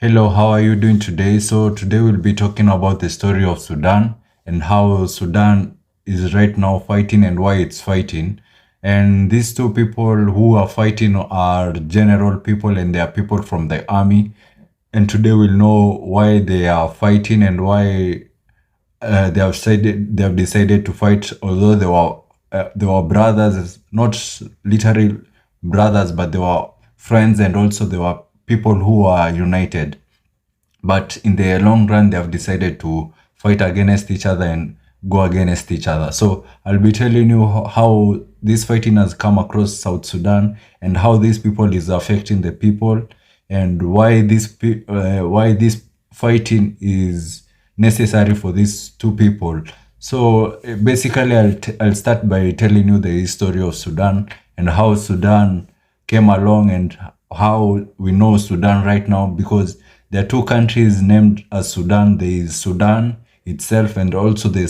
Hello, how are you doing today? So today we'll be talking about the story of Sudan and how Sudan is right now fighting and why it's fighting. And these two people who are fighting are general people and they are people from the army. And today we'll know why they are fighting and why they have decided to fight, although they were brothers, not literally brothers, but they were friends and also they were people who are united. But in the long run, they have decided to fight against each other and go against each other. So I'll be telling you how this fighting has come across South Sudan and how these people is affecting the people and why this fighting is necessary for these two people. So basically, I'll start by telling you the history of Sudan and how Sudan came along and how we know Sudan right now, because there are two countries named as Sudan. There is Sudan itself and also the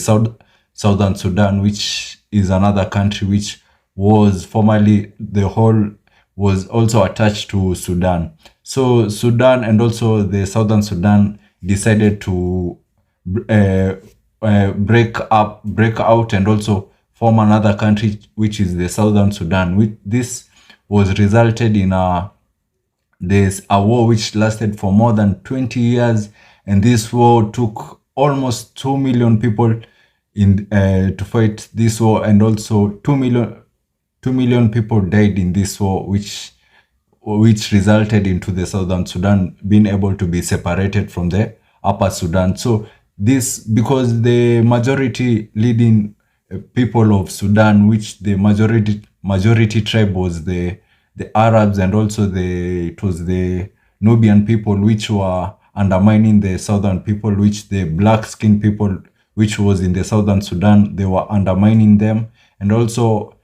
Southern Sudan, which is another country which was formerly the whole was also attached to Sudan. So Sudan and also the Southern Sudan decided to uh, break out and also form another country, which is the Southern Sudan. This was resulted in there's a war which lasted for more than 20 years, and this war took almost 2 million people in to fight this war, and also 2 million people died in this war, which resulted into the Southern Sudan being able to be separated from the Upper Sudan. So this because the majority leading people of Sudan, which the majority tribe was the Arabs, and also it was the Nubian people which were undermining the southern people, which the black skinned people which was in the Southern Sudan, they were undermining them, and also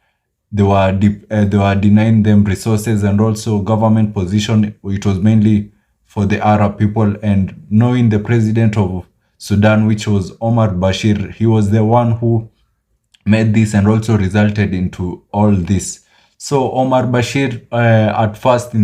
they were denying them resources and also government position. It was mainly for the Arab people. And knowing the president of Sudan, which was Omar Bashir, he was the one who made this and also resulted into all this. So Omar Bashir at first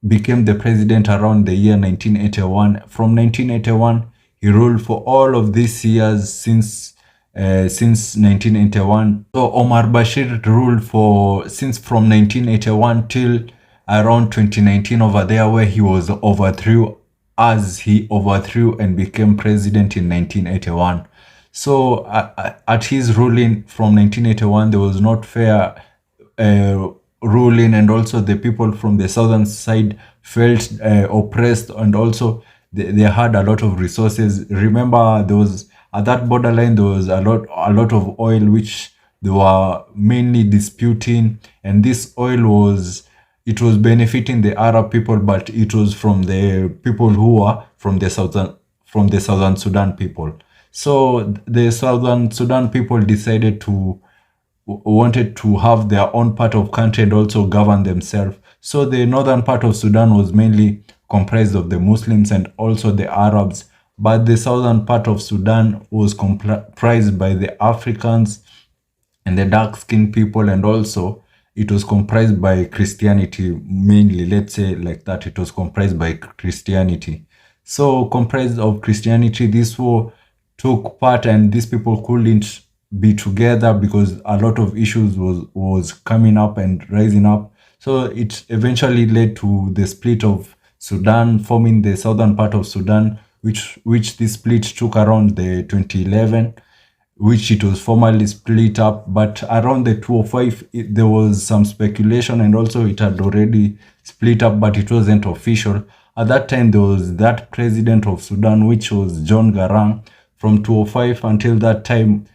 became the president around the year 1981. From 1981, he ruled for all of these years since 1981. So Omar Bashir ruled for since from 1981 till around 2019 over there, where he was overthrew as he overthrew and became president in 1981. So at his ruling from 1981, there was not fair ruling, and also the people from the southern side felt oppressed, and also they had a lot of resources. Remember, there was at that borderline there was a lot of oil which they were mainly disputing, and this oil was benefiting the Arab people, but it was from the people who were from the southern Sudan people. So the Southern Sudan people decided to wanted to have their own part of country and also govern themselves. So the northern part of Sudan was mainly comprised of the Muslims and also the Arabs, but the southern part of Sudan was comprised by the Africans and the dark-skinned people, and also it was comprised by Christianity mainly. Let's say like that, it was comprised by Christianity. So comprised of Christianity, this war took part, and these people couldn't be together because a lot of issues was coming up and rising up. So it eventually led to the split of Sudan, forming the southern part of Sudan, which this split took around the 2011, which it was formally split up. But around the 2005, there was some speculation, and also it had already split up, but it wasn't official. At that time, there was that president of Sudan, which was John Garang. From 2005 until that time,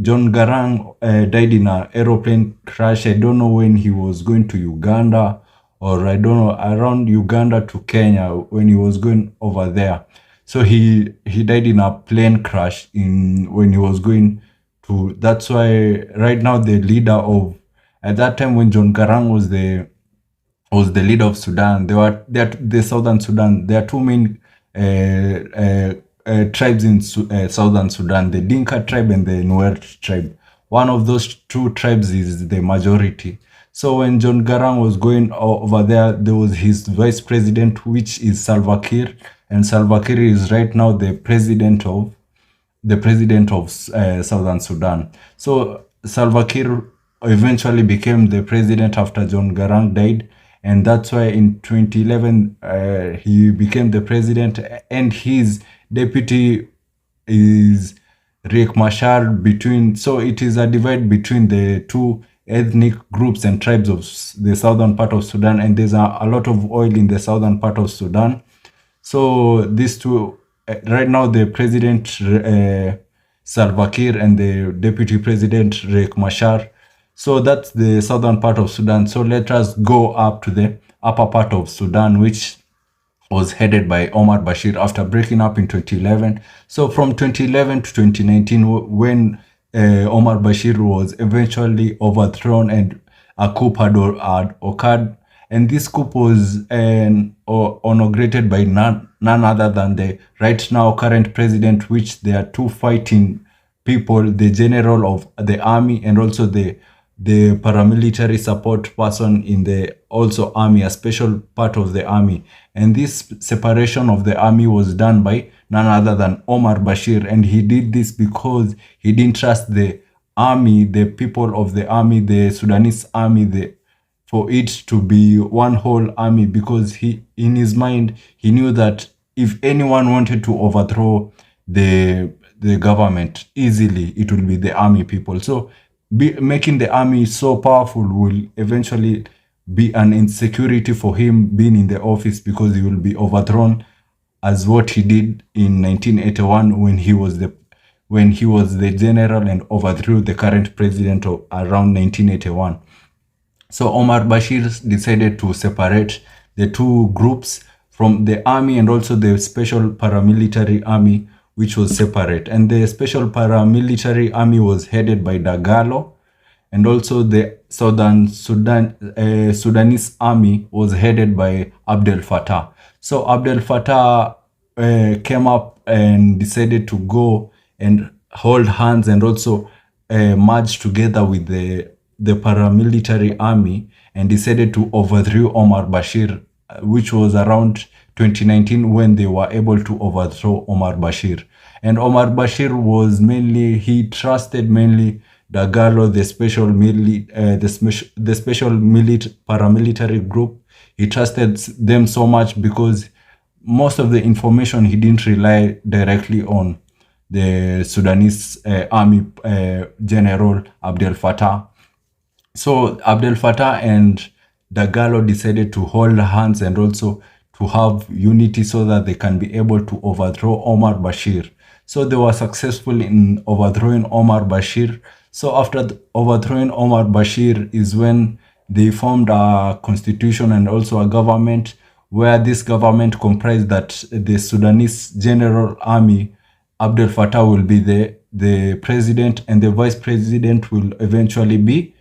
John Garang died in an aeroplane crash. I don't know when he was going to Uganda, or I don't know, around Uganda to Kenya when he was going over there. So he died in a plane crash when he was going to. That's why right now the leader of at that time when John Garang was the leader of Sudan, there the Southern Sudan. There are two main tribes in Southern Sudan: the Dinka tribe and the Nuer tribe. One of those two tribes is the majority. So when John Garang was going over there, there was his vice president, which is Salva Kiir, and Salva Kiir is right now the president of Southern Sudan. So Salva Kiir eventually became the president after John Garang died, and that's why in 2011 he became the president, and his deputy is Riek Machar. So it is a divide between the two ethnic groups and tribes of the southern part of Sudan, and there's a lot of oil in the southern part of Sudan. So these two, right now, the president Salva Kiir and the deputy president Riek Machar. So that's the southern part of Sudan. So let us go up to the upper part of Sudan, which was headed by Omar Bashir after breaking up in 2011. So from 2011 to 2019, when Omar Bashir was eventually overthrown and a coup had occurred, and this coup was inaugurated by none other than the right now current president, which there are two fighting people, the general of the army and also the paramilitary support person in the also army, a special part of the army. And this separation of the army was done by none other than Omar Bashir, and he did this because he didn't trust the army, the people of the army, the Sudanese army, for it to be one whole army, because in his mind he knew that if anyone wanted to overthrow the government easily, it will be the army people. So making the army so powerful will eventually be an insecurity for him being in the office, because he will be overthrown as what he did in 1981 when he was the general and overthrew the current president of around 1981. So Omar Bashir decided to separate the two groups from the army and also the special paramilitary army, which was separate. And the special paramilitary army was headed by Dagalo, and also the Sudanese army was headed by Abdel Fattah. So Abdel Fattah came up and decided to go and hold hands and also merge together with the paramilitary army, and decided to overthrow Omar Bashir, which was around 2019 when they were able to overthrow Omar Bashir. And Omar Bashir he trusted mainly Dagalo, the special paramilitary group. He trusted them so much because most of the information he didn't rely directly on the Sudanese army general Abdel Fattah. So Abdel Fattah and Dagalo decided to hold hands and also to have unity so that they can be able to overthrow Omar Bashir. So they were successful in overthrowing Omar Bashir. So after overthrowing Omar Bashir is when they formed a constitution and also a government, where this government comprised that the Sudanese General Army, Abdel Fattah, will be the president, and the vice president will eventually be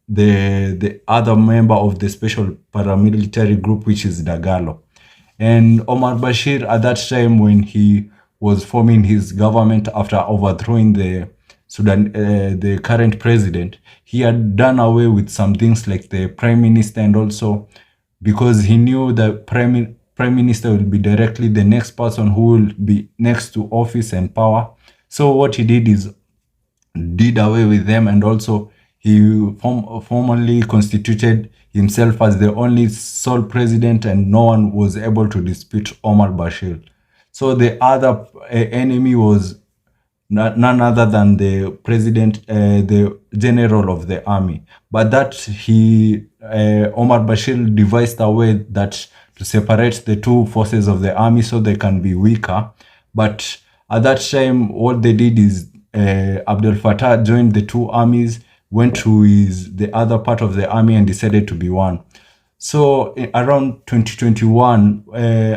the other member of the special paramilitary group, which is Dagalo. And Omar Bashir, at that time when he was forming his government after overthrowing the current president, he had done away with some things like the prime minister, and also because he knew the prime minister will be directly the next person who will be next to office and power. So what he did away with them, and also he formally constituted himself as the only sole president, and no one was able to dispute Omar Bashir. So the other enemy was none other than the president, the general of the army. But that Omar Bashir devised a way that to separate the two forces of the army so they can be weaker. But at that time, what they did is Abdel Fattah joined the two armies, went to the other part of the army and decided to be one. So around 2021,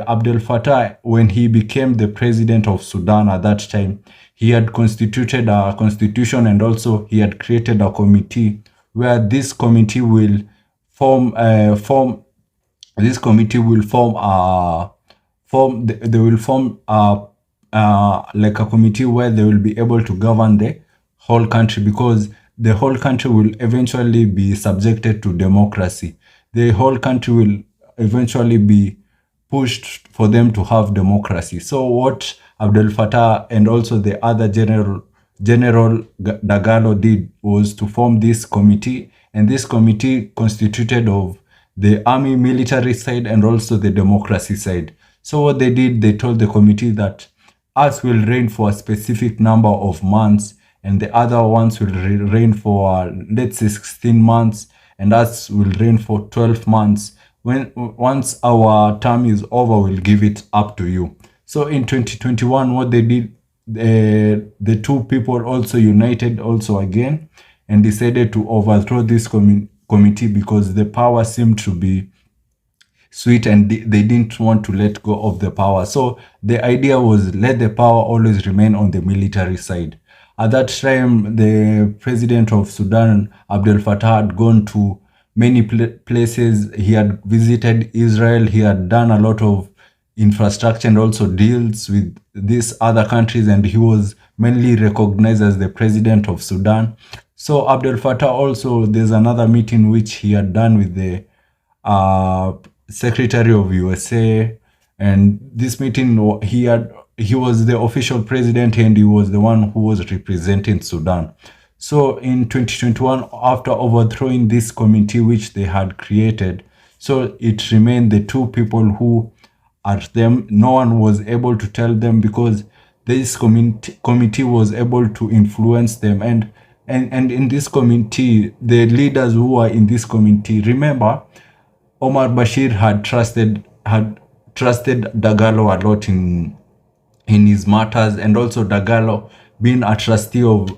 Abdel Fattah, when he became the president of Sudan at that time, he had constituted a constitution, and also he had created a committee where this committee will form like a committee where they will be able to govern the whole country, because the whole country will eventually be subjected to democracy. The whole country will eventually be pushed for them to have democracy. So what Abdel Fattah and also the other General Dagalo did was to form this committee, and this committee constituted of the army military side and also the democracy side. So what they did, they told the committee that us will reign for a specific number of months, and the other ones will reign for, let's say, 16 months, and us will reign for 12 months. Once our term is over, we'll give it up to you. So in 2021, what they did, the two people also united also again and decided to overthrow this committee because the power seemed to be sweet and they didn't want to let go of the power. So the idea was let the power always remain on the military side. At that time, the president of Sudan, Abdel Fattah, had gone to many places. He had visited Israel. He had done a lot of infrastructure and also deals with these other countries, and he was mainly recognized as the president of Sudan. So Abdel Fattah also, there's another meeting which he had done with the Secretary of USA, and this meeting he was the official president and he was the one who was representing Sudan. So in 2021, after overthrowing this committee which they had created, so it remained the two people who are them. No one was able to tell them because this committee was able to influence them, and in this committee, the leaders who are in this committee, remember, Omar Bashir had trusted Dagalo a lot in his matters, and also Dagalo, being a trustee of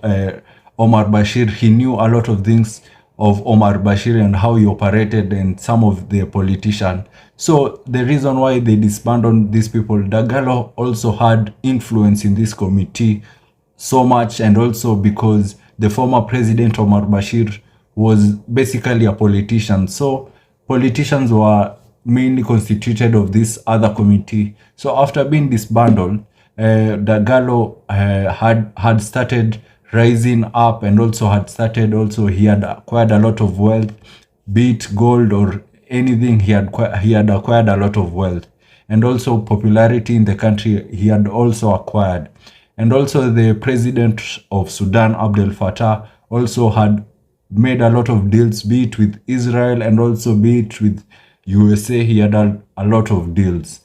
Omar Bashir, he knew a lot of things of Omar Bashir and how he operated and some of the politicians. So the reason why they disbanded these people, Dagalo also had influence in this committee so much, and also because the former president Omar Bashir was basically a politician. So politicians were mainly constituted of this other committee. So after being disbanded, Dagalo had started rising up, and also he had acquired a lot of wealth, be it gold or anything. He had acquired a lot of wealth, and also popularity in the country he had also acquired. And also the president of Sudan, Abdel Fattah, also had made a lot of deals, be it with Israel and also be it with USA. He had a lot of deals.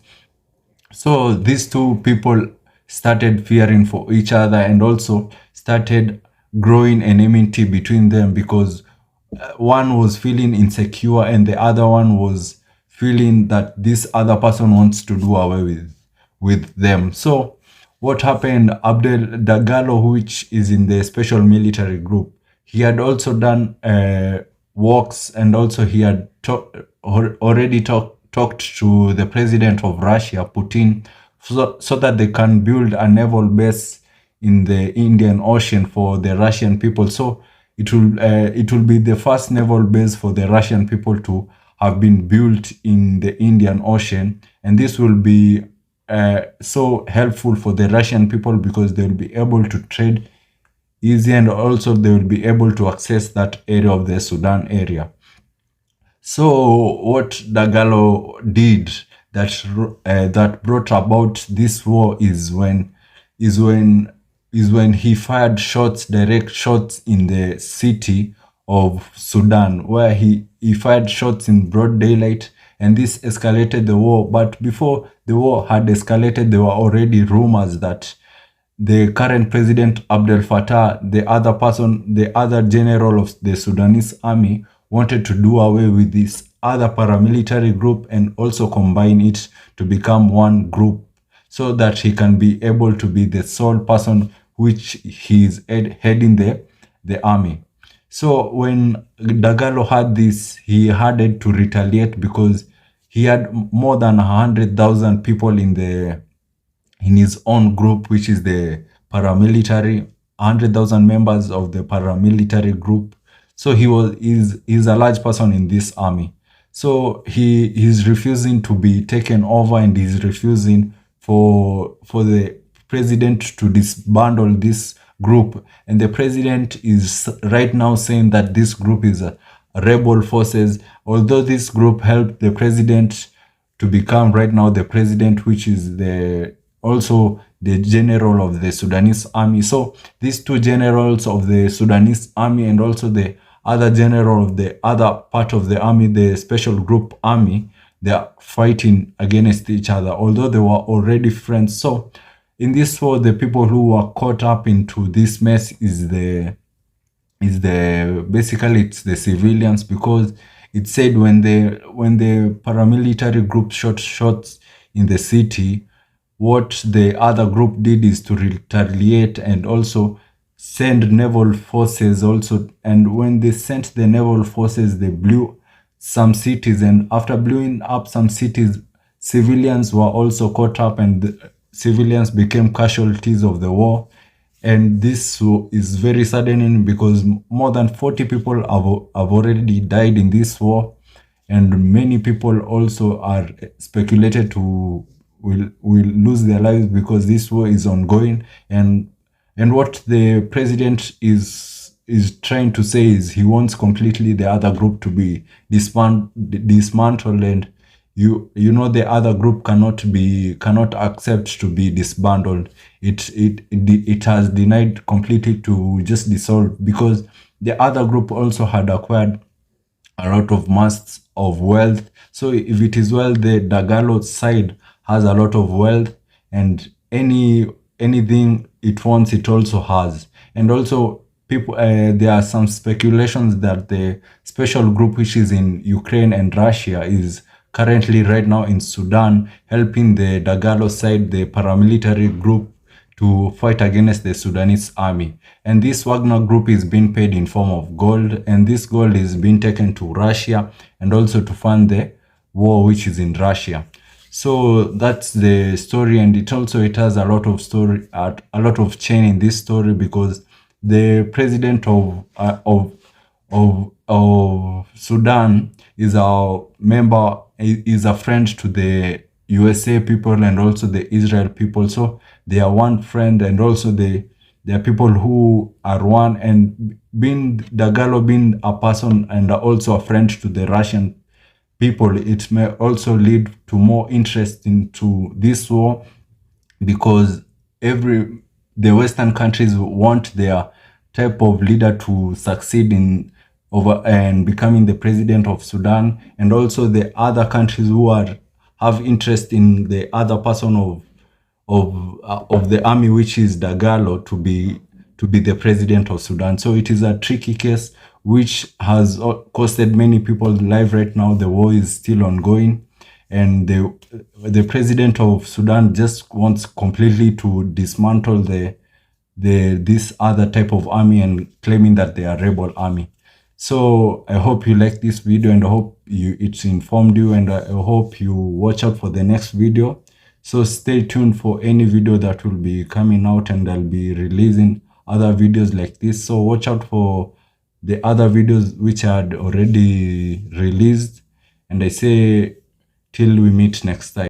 So these two people started fearing for each other and also started growing enmity between them, because one was feeling insecure and the other one was feeling that this other person wants to do away with them. So what happened, Abdel Dagalo, which is in the special military group, he had also done works, and also he had already talked to the president of Russia, Putin, so that they can build a naval base in the Indian Ocean for the Russian people. So it will be the first naval base for the Russian people to have been built in the Indian Ocean, and this will be so helpful for the Russian people because they will be able to trade easy, and also they will be able to access that area of the Sudan area. So what Dagalo did that brought about this war is when he fired direct shots in the city of Sudan, where he fired shots in broad daylight, and this escalated the war. But before the war had escalated, there were already rumors that the current president Abdel Fattah, the other general of the Sudanese army, wanted to do away with this other paramilitary group and also combine it to become one group, so that he can be able to be the sole person which he is heading the army. So when Dagalo had this, he had to retaliate because he had more than 100,000 people in his own group, which is the paramilitary, 100,000 members of the paramilitary group. So he's a large person in this army. So he's refusing to be taken over, and he's refusing for the president to disband all this group, and the president is right now saying that this group is a rebel forces, although this group helped the president to become right now the president, which is the also the general of the Sudanese army. So these two generals of the Sudanese army and also the other general of the other part of the army, the special group army, they are fighting against each other, although they were already friends. So in this war, the people who were caught up into this mess basically it's the civilians, because it said when the paramilitary group shot shots in the city, what the other group did is to retaliate and also send naval forces also. And when they sent the naval forces, they blew some cities, and after blowing up some cities, civilians were also caught up, and the civilians became casualties of the war. And this is very saddening, because more than 40 people have already died in this war, and many people also are speculated to will lose their lives because this war is ongoing. And what the president is trying to say is he wants completely the other group to be dismantled, and you know the other group cannot accept to be disbanded. It has denied completely to just dissolve, because the other group also had acquired a lot of mass of wealth. So if it is well, the Dagalo side has a lot of wealth, and anything it wants, it also has. And also people, there are some speculations that the special group, which is in Ukraine and Russia, is currently right now in Sudan, helping the Dagalo side, the paramilitary group, to fight against the Sudanese army. And this Wagner group is being paid in form of gold, and this gold is being taken to Russia and also to fund the war which is in Russia. So that's the story, and it has a lot of story, a lot of chain in this story, because the president of Sudan is a member, is a friend to the USA people and also the Israel people. So they are one friend, and also there are people who are one, and being Dagalo being a person and also a friend to the Russian people, it may also lead to more interest into this war, because the Western countries want their type of leader to succeed in over and becoming the president of Sudan, and also the other countries who have interest in the other person of the army, which is Dagalo, to be the president of Sudan. So it is a tricky case which has costed many people's life. Right now the war is still ongoing, and the president of Sudan just wants completely to dismantle this other type of army, and claiming that they are rebel army. So I hope you like this video, and I hope it's informed you, and I hope you watch out for the next video. So stay tuned for any video that will be coming out, and I'll be releasing other videos like this. So watch out for the other videos which I had already released, and I say till we meet next time.